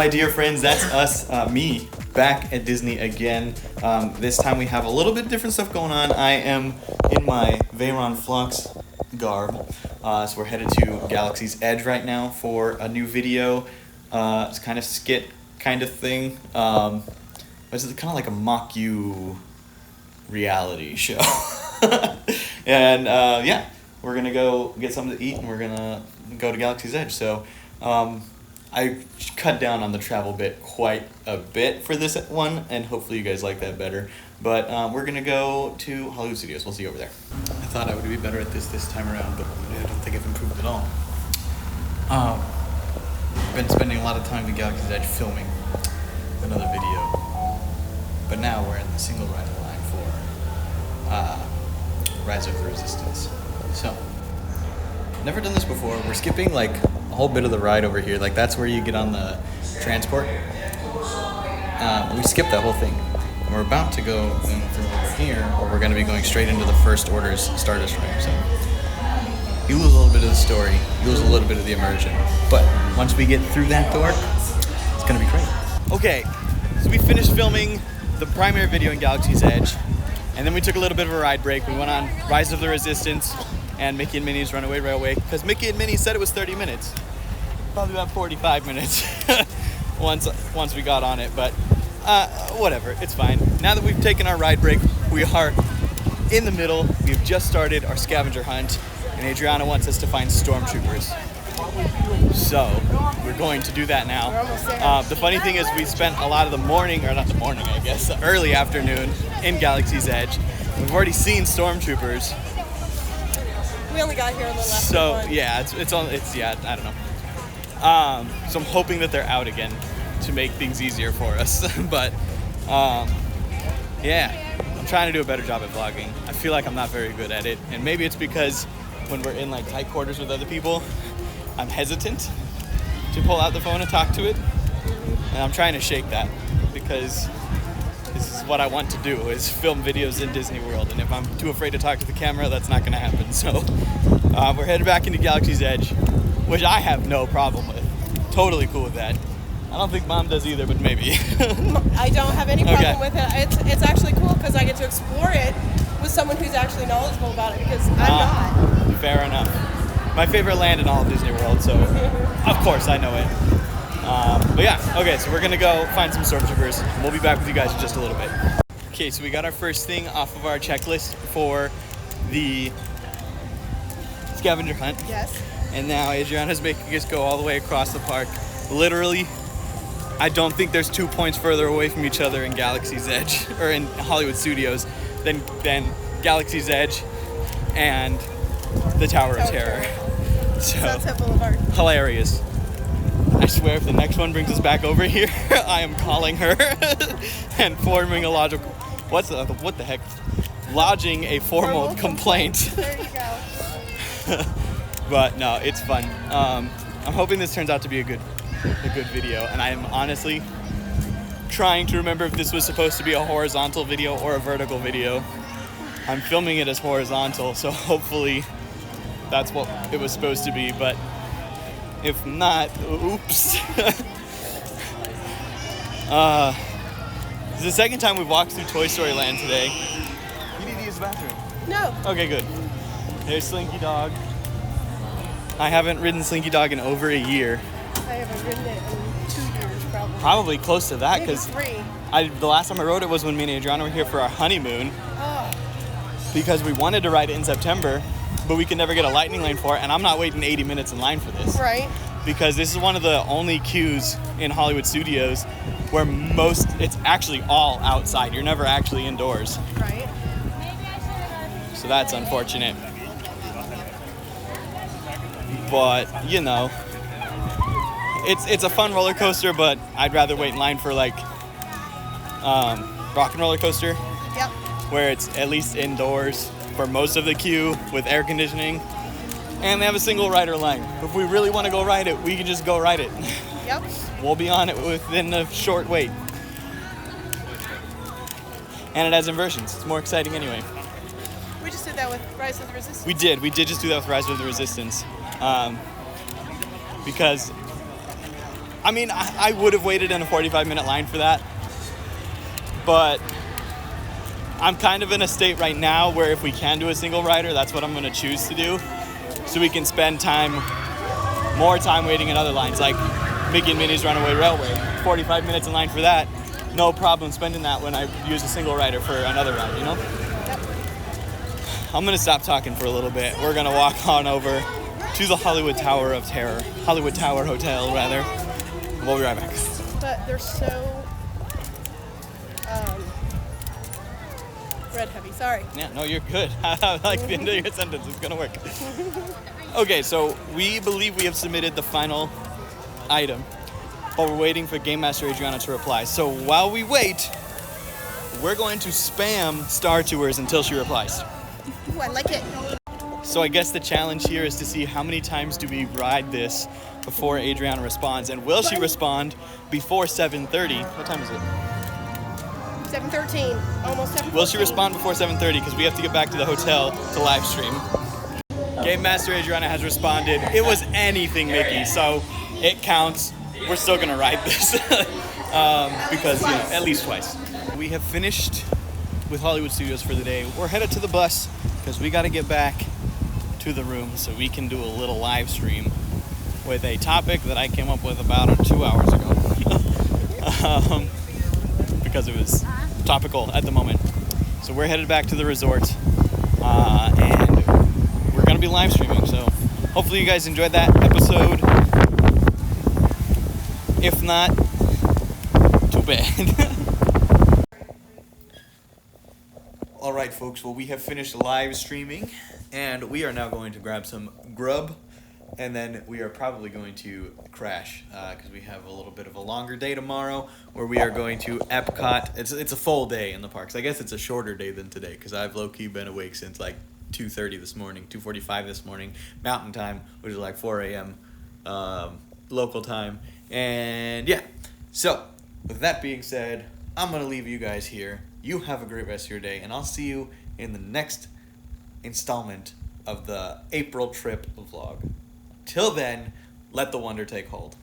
my dear friends, that's us, me, back at Disney again. This time we have a little bit different stuff going on. I am in my Veyron Flux garb, so we're headed to Galaxy's Edge right now for a new video. It's kind of skit kind of thing. It's kind of like a mock you reality show. And yeah, we're gonna go get something to eat and we're gonna go to Galaxy's Edge. So I cut down on the travel bit quite a bit for this one, and hopefully you guys like that better. But we're gonna go to Hollywood Studios. We'll see you over there. I thought I would be better at this time around, but I don't think I've improved at all. I've been spending a lot of time at Galaxy's Edge filming another video, but now we're in the single rider line for Rise of the Resistance. So, never done this before. We're skipping like a whole bit of the ride over here. Like that's where you get on the transport. We skipped that whole thing. And we're about to go through over here, or we're going to be going straight into the First Order's Stardust Ride. So, you lose a little bit of the story, you lose a little bit of the immersion. But once we get through that door, it's going to be great. Okay, so we finished filming the primary video in Galaxy's Edge, and then we took a little bit of a ride break. We went on Rise of the Resistance and Mickey and Minnie's Runaway Railway, because Mickey and Minnie said it was 30 minutes. Probably about 45 minutes once we got on it, but whatever, it's fine. Now that we've taken our ride break, we are in the middle. We've just started our scavenger hunt, and Adriana wants us to find stormtroopers. So, we're going to do that now. The funny thing is we spent a lot of the morning, or not the morning, I guess, the early afternoon in Galaxy's Edge. We've already seen stormtroopers. We only got here a little after So, one. yeah, yeah, I don't know. So I'm hoping that they're out again to make things easier for us. But, yeah, I'm trying to do a better job at vlogging. I feel like I'm not very good at it. And maybe it's because when we're in like tight quarters with other people, I'm hesitant to pull out the phone and talk to it. And I'm trying to shake that, because this is what I want to do, is film videos in Disney World. And if I'm too afraid to talk to the camera, that's not going to happen. So we're headed back into Galaxy's Edge, which I have no problem with. Totally cool with that. I don't think Mom does either, but maybe. I don't have any problem Okay. with it. It's actually cool because I get to explore it with someone who's actually knowledgeable about it, because I'm not. Fair enough. My favorite land in all of Disney World, so of course I know it. But yeah, okay, so we're gonna go find some stormtroopers. We'll be back with you guys in just a little bit. Okay, so we got our first thing off of our checklist for the scavenger hunt. Yes. And now Adriana's making us go all the way across the park. Literally, I don't think there's 2 points further away from each other in Galaxy's Edge, or in Hollywood Studios, than Galaxy's Edge and the Tower of Terror. So, Sunset Boulevard. hilarious. I swear if the next one brings us back over here, I am calling her and forming a logical... what the heck? Lodging a formal complaint. There you go. But no, it's fun. I'm hoping this turns out to be a good video, and I am honestly trying to remember if this was supposed to be a horizontal video or a vertical video. I'm filming it as horizontal, so hopefully that's what it was supposed to be, but if not, oops. This is the second time we've walked through Toy Story Land today. You need to use the bathroom. No. Okay, good. There's Slinky Dog. I haven't ridden Slinky Dog in over a year. I haven't ridden it in 2 years, probably. Probably close to that, Maybe because 3. the last time I rode it was when me and Adriana were here for our honeymoon, Oh. because we wanted to ride it in September, but we could never get a lightning lane for it, and I'm not waiting 80 minutes in line for this. Right. Because this is one of the only queues in Hollywood Studios where it's actually all outside. You're never actually indoors. Right. So that's unfortunate. But, you know, it's a fun roller coaster, but I'd rather wait in line for like Rock and Roller Coaster, Yep. where it's at least indoors for most of the queue with air conditioning. And they have a single rider line. If we really want to go ride it, we can just go ride it. Yep. We'll be on it within a short wait. And it has inversions. It's more exciting anyway. We just did that with Rise of the Resistance. We did just do that with Rise of the Resistance. Because I mean, I would have waited in a 45-minute line for that, but I'm kind of in a state right now where if we can do a single rider, that's what I'm going to choose to do, so we can spend more time waiting in other lines, like Mickey and Minnie's Runaway Railway. 45 minutes in line for that, no problem spending that when I use a single rider for another ride, you know? I'm going to stop talking for a little bit. We're going to walk on over to the Hollywood Tower of Terror, Hollywood Tower Hotel, rather. We'll be right back. But they're so red heavy. Sorry. Yeah, no, you're good. I like the end of your sentence. It's going to work. Okay, so we believe we have submitted the final item, but we're waiting for Game Master Adriana to reply. So while we wait, we're going to spam Star Tours until she replies. Ooh, I like it. So I guess the challenge here is to see how many times do we ride this before Adriana responds, and will she respond before 7:30? What time is it? 7:13, almost 7:14. Will she respond before 7:30? Because we have to get back to the hotel to live stream. Game Master Adriana has responded. It was anything, Mickey, so it counts. We're still gonna ride this because, you know, at least twice. We have finished with Hollywood Studios for the day. We're headed to the bus because we got to get back to the room so we can do a little live stream with a topic that I came up with about 2 hours ago because it was topical at the moment. So we're headed back to the resort and we're going to be live streaming. So hopefully you guys enjoyed that episode. If not, too bad. All right, folks. Well, we have finished live streaming, and we are now going to grab some grub, and then we are probably going to crash because we have a little bit of a longer day tomorrow, where we are going to Epcot. It's a full day in the parks. I guess it's a shorter day than today because I've low-key been awake since like 2:30 this morning, 2:45 this morning, Mountain Time, which is like 4 a.m. Local time, and yeah. So with that being said, I'm gonna leave you guys here. You have a great rest of your day, and I'll see you in the next installment of the April trip vlog. Till then, let the wonder take hold.